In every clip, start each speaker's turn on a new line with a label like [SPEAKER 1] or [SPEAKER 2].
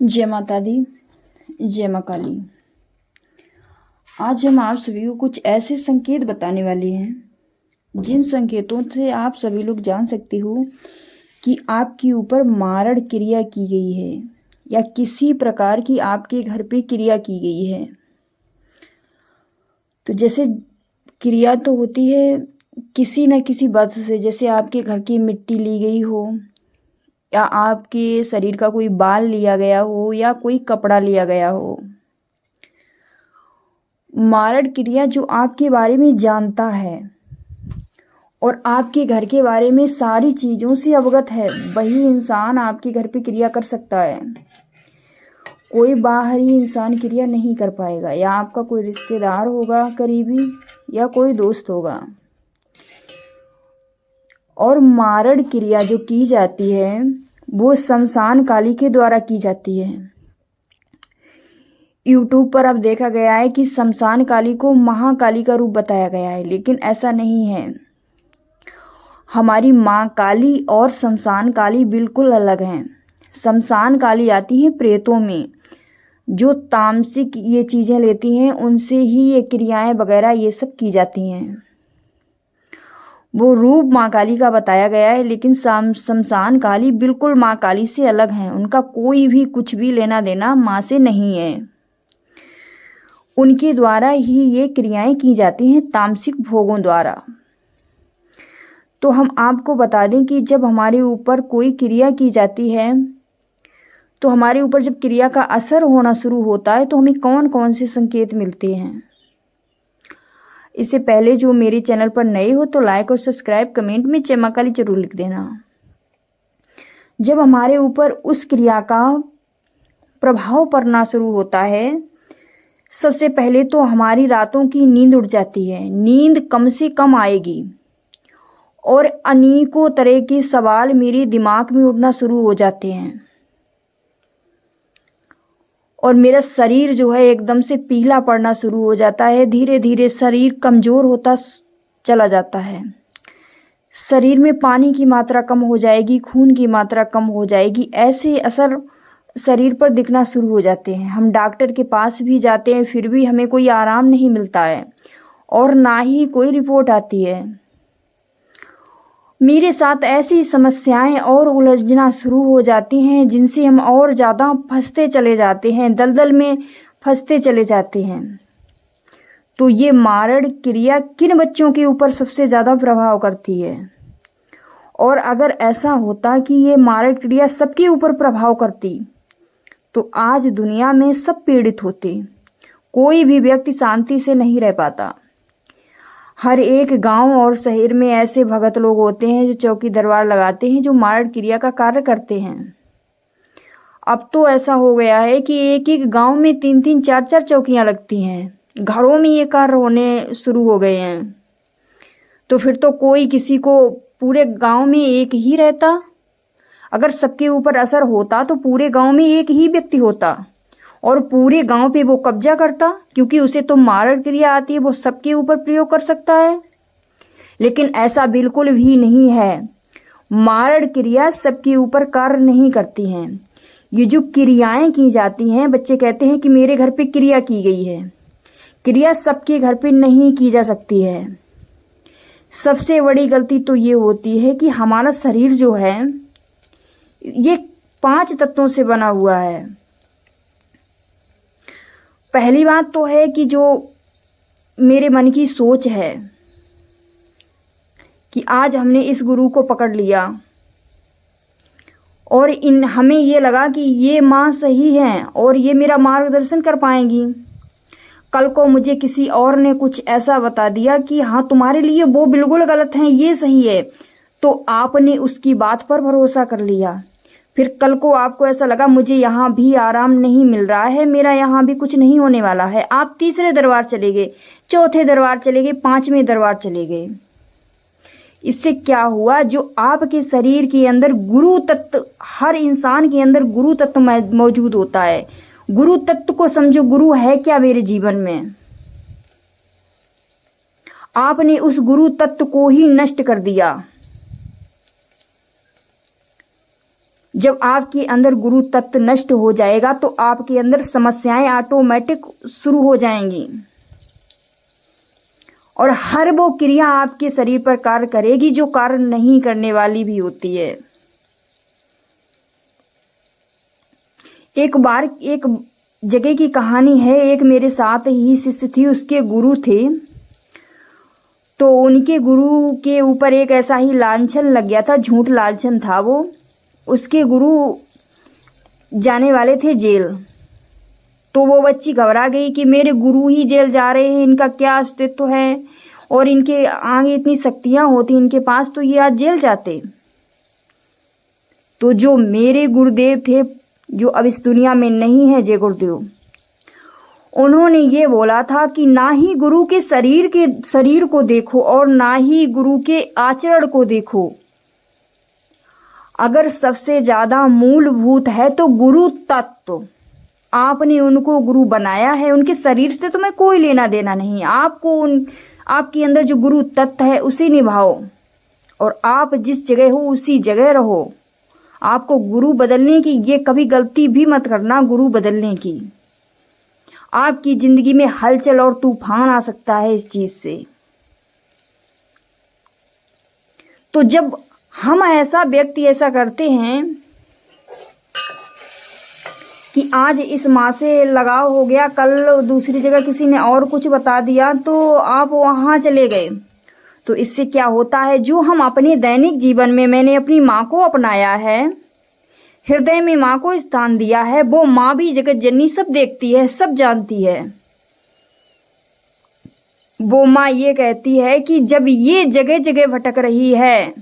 [SPEAKER 1] जय माता दी, जय माँ काली। आज हम आप सभी को कुछ ऐसे संकेत बताने वाले हैं जिन संकेतों से आप सभी लोग जान सकते हो कि आपके ऊपर मारण क्रिया की गई है या किसी प्रकार की आपके घर पे क्रिया की गई है। तो जैसे क्रिया तो होती है किसी न किसी वस्तु से, जैसे आपके घर की मिट्टी ली गई हो या आपके शरीर का कोई बाल लिया गया हो या कोई कपड़ा लिया गया हो। मारण क्रिया जो आपके बारे में जानता है और आपके घर के बारे में सारी चीज़ों से अवगत है, वही इंसान आपके घर पे क्रिया कर सकता है। कोई बाहरी इंसान क्रिया नहीं कर पाएगा, या आपका कोई रिश्तेदार होगा करीबी या कोई दोस्त होगा। और मारण क्रिया जो की जाती है वो शमशान काली के द्वारा की जाती है। यूट्यूब पर अब देखा गया है कि शमशान काली को महाकाली का रूप बताया गया है, लेकिन ऐसा नहीं है। हमारी माँ काली और शमशान काली बिल्कुल अलग हैं। शमशान काली आती है प्रेतों में, जो तामसिक ये चीज़ें लेती हैं, उनसे ही ये क्रियाएं वगैरह ये सब की जाती हैं। वो रूप माँ काली का बताया गया है, लेकिन शमशान काली बिल्कुल माँ काली से अलग हैं। उनका कोई भी कुछ भी लेना देना माँ से नहीं है। उनके द्वारा ही ये क्रियाएं की जाती हैं, तामसिक भोगों द्वारा। तो हम आपको बता दें कि जब हमारे ऊपर कोई क्रिया की जाती है, तो हमारे ऊपर जब क्रिया का असर होना शुरू होता है तो हमें कौन कौन से संकेत मिलते हैं। इससे पहले जो मेरे चैनल पर नए हो तो लाइक और सब्सक्राइब, कमेंट में जय माँ काली जरूर लिख देना। जब हमारे ऊपर उस क्रिया का प्रभाव पड़ना शुरू होता है, सबसे पहले तो हमारी रातों की नींद उड़ जाती है, नींद कम से कम आएगी और अनेकों तरह के सवाल मेरे दिमाग में उठना शुरू हो जाते हैं और मेरा शरीर जो है एकदम से पीला पड़ना शुरू हो जाता है। धीरे धीरे शरीर कमज़ोर होता चला जाता है, शरीर में पानी की मात्रा कम हो जाएगी, खून की मात्रा कम हो जाएगी। ऐसे असर शरीर पर दिखना शुरू हो जाते हैं। हम डॉक्टर के पास भी जाते हैं, फिर भी हमें कोई आराम नहीं मिलता है और ना ही कोई रिपोर्ट आती है। मेरे साथ ऐसी समस्याएं और उलझना शुरू हो जाती हैं जिनसे हम और ज़्यादा फंसते चले जाते हैं, दलदल में फंसते चले जाते हैं। तो ये मारण क्रिया किन बच्चों के ऊपर सबसे ज़्यादा प्रभाव करती है? और अगर ऐसा होता कि ये मारण क्रिया सबके ऊपर प्रभाव करती तो आज दुनिया में सब पीड़ित होते, कोई भी व्यक्ति शांति से नहीं रह पाता। हर एक गांव और शहर में ऐसे भगत लोग होते हैं जो चौकी दरबार लगाते हैं, जो मारण क्रिया का कार्य करते हैं। अब तो ऐसा हो गया है कि एक एक गांव में 3-3 4-4 चौकियां लगती हैं, घरों में ये कार्य होने शुरू हो गए हैं। तो फिर तो कोई किसी को पूरे गांव में एक ही रहता। अगर सबके ऊपर असर होता तो पूरे गांव में एक ही व्यक्ति होता और पूरे गांव पे वो कब्जा करता, क्योंकि उसे तो मारण क्रिया आती है, वो सबके ऊपर प्रयोग कर सकता है। लेकिन ऐसा बिल्कुल भी नहीं है। मारण क्रिया सबके ऊपर कार्य नहीं करती हैं। ये जो क्रियाएं की जाती हैं, बच्चे कहते हैं कि मेरे घर पे क्रिया की गई है। क्रिया सबके घर पे नहीं की जा सकती है। सबसे बड़ी गलती तो ये होती है कि हमारा शरीर जो है ये 5 तत्वों से बना हुआ है। पहली बात तो है कि जो मेरे मन की सोच है कि आज हमने इस गुरु को पकड़ लिया और हमें ये लगा कि ये माँ सही हैं और ये मेरा मार्गदर्शन कर पाएंगी। कल को मुझे किसी और ने कुछ ऐसा बता दिया कि हाँ तुम्हारे लिए वो बिल्कुल गलत हैं, ये सही है, तो आपने उसकी बात पर भरोसा कर लिया। फिर कल को आपको ऐसा लगा मुझे यहाँ भी आराम नहीं मिल रहा है, मेरा यहाँ भी कुछ नहीं होने वाला है, आप तीसरे दरबार चले गए, चौथे दरबार चले गए, 5वें दरबार चले गए। इससे क्या हुआ, जो आपके शरीर के अंदर गुरु तत्व, हर इंसान के अंदर गुरु तत्व मौजूद होता है। गुरु तत्व को समझो, गुरु है क्या मेरे जीवन में, आपने उस गुरु तत्व को ही नष्ट कर दिया। जब आपके अंदर गुरु तत्व नष्ट हो जाएगा तो आपके अंदर समस्याएं ऑटोमेटिक शुरू हो जाएंगी और हर वो क्रिया आपके शरीर पर कार्य करेगी जो कार्य नहीं करने वाली भी होती है। एक बार एक जगह की कहानी है, एक मेरे साथ ही शिष्य थी, उसके गुरु थे, तो उनके गुरु के ऊपर एक ऐसा ही लांछन लग गया था, झूठ लांछन था वो। उसके गुरु जाने वाले थे जेल, तो वो बच्ची घबरा गई कि मेरे गुरु ही जेल जा रहे हैं, इनका क्या अस्तित्व है और इनके आगे इतनी शक्तियां होती इनके पास तो ये आज जेल जाते। तो जो मेरे गुरुदेव थे, जो अब इस दुनिया में नहीं है, जय गुरुदेव, उन्होंने ये बोला था कि ना ही गुरु के शरीर को देखो और ना ही गुरु के आचरण को देखो। अगर सबसे ज्यादा मूलभूत है तो गुरु तत्व, आपने उनको गुरु बनाया है, उनके शरीर से तुम्हें कोई लेना देना नहीं। आपको आपके अंदर जो गुरु तत्व है उसी निभाओ और आप जिस जगह हो उसी जगह रहो। आपको गुरु बदलने की ये कभी गलती भी मत करना, गुरु बदलने की। आपकी जिंदगी में हलचल और तूफान आ सकता है इस चीज से। तो जब हम व्यक्ति ऐसा करते हैं कि आज इस माँ से लगाव हो गया, कल दूसरी जगह किसी ने और कुछ बता दिया तो आप वहां चले गए, तो इससे क्या होता है, जो हम अपने दैनिक जीवन में, मैंने अपनी माँ को अपनाया है, हृदय में माँ को स्थान दिया है, वो माँ भी जगत जननी सब देखती है, सब जानती है। वो माँ ये कहती है कि जब ये जगह जगह भटक रही है,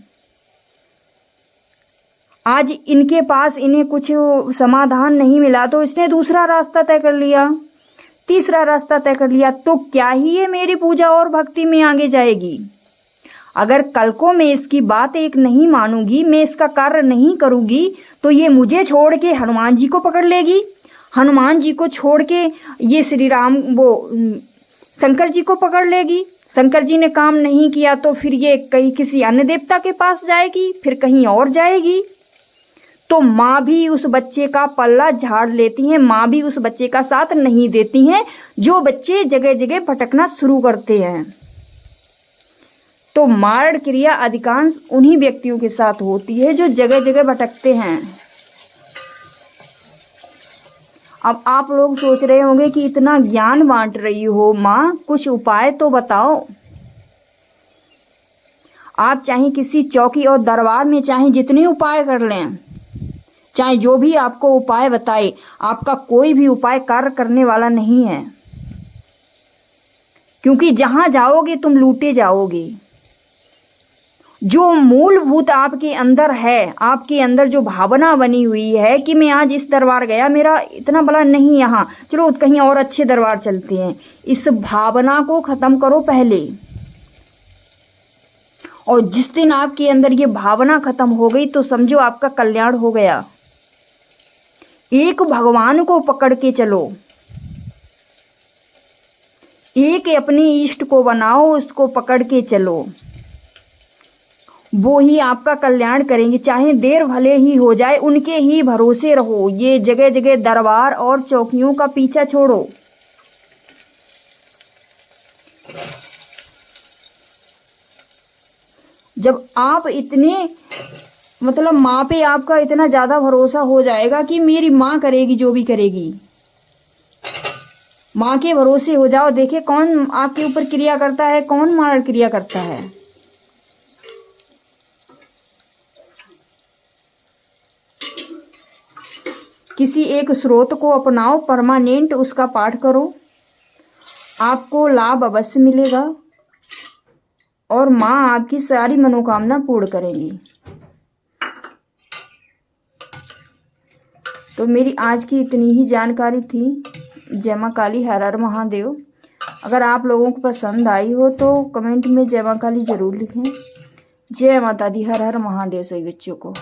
[SPEAKER 1] आज इनके पास इन्हें कुछ समाधान नहीं मिला तो इसने दूसरा रास्ता तय कर लिया, तीसरा रास्ता तय कर लिया, तो क्या ही ये मेरी पूजा और भक्ति में आगे जाएगी। अगर कल को मैं इसकी बात एक नहीं मानूंगी, मैं इसका कार्य नहीं करूंगी, तो ये मुझे छोड़ के हनुमान जी को पकड़ लेगी, हनुमान जी को छोड़ के ये श्री राम शंकर जी को पकड़ लेगी, शंकर जी ने काम नहीं किया तो फिर ये कहीं किसी अन्य देवता के पास जाएगी, फिर कहीं और जाएगी। तो माँ भी उस बच्चे का पल्ला झाड़ लेती हैं, माँ भी उस बच्चे का साथ नहीं देती हैं जो बच्चे जगह जगह भटकना शुरू करते हैं। तो मारण क्रिया अधिकांश उन्हीं व्यक्तियों के साथ होती है जो जगह जगह भटकते हैं। अब आप लोग सोच रहे होंगे कि इतना ज्ञान बांट रही हो माँ, कुछ उपाय तो बताओ। आप चाहे किसी चौकी और दरबार में चाहे जितने उपाय कर लें, चाहे जो भी आपको उपाय बताए, आपका कोई भी उपाय कार्य करने वाला नहीं है, क्योंकि जहां जाओगे तुम लूटे जाओगे। जो मूलभूत आपके अंदर है, आपके अंदर जो भावना बनी हुई है कि मैं आज इस दरबार गया, मेरा इतना भला नहीं यहाँ, चलो कहीं और अच्छे दरबार चलते हैं, इस भावना को खत्म करो पहले। और जिस दिन आपके अंदर ये भावना खत्म हो गई तो समझो आपका कल्याण हो गया। एक भगवान को पकड़ के चलो, एक अपने इष्ट को बनाओ, उसको पकड़ के चलो, वो ही आपका कल्याण करेंगे। चाहे देर भले ही हो जाए, उनके ही भरोसे रहो। ये जगह जगह दरबार और चौकियों का पीछा छोड़ो। जब आप इतने माँ पे आपका इतना ज्यादा भरोसा हो जाएगा कि मेरी माँ करेगी जो भी करेगी, माँ के भरोसे हो जाओ। देखे कौन आपके ऊपर क्रिया करता है, कौन मारण क्रिया करता है। किसी एक स्रोत को अपनाओ, परमानेंट उसका पाठ करो, आपको लाभ अवश्य मिलेगा और माँ आपकी सारी मनोकामना पूर्ण करेंगी। तो मेरी आज की इतनी ही जानकारी थी। जय माँ काली, हर हर महादेव। अगर आप लोगों को पसंद आई हो तो कमेंट में जय माँ काली जरूर लिखें। जय माता दी, हर हर महादेव सभी बच्चों को।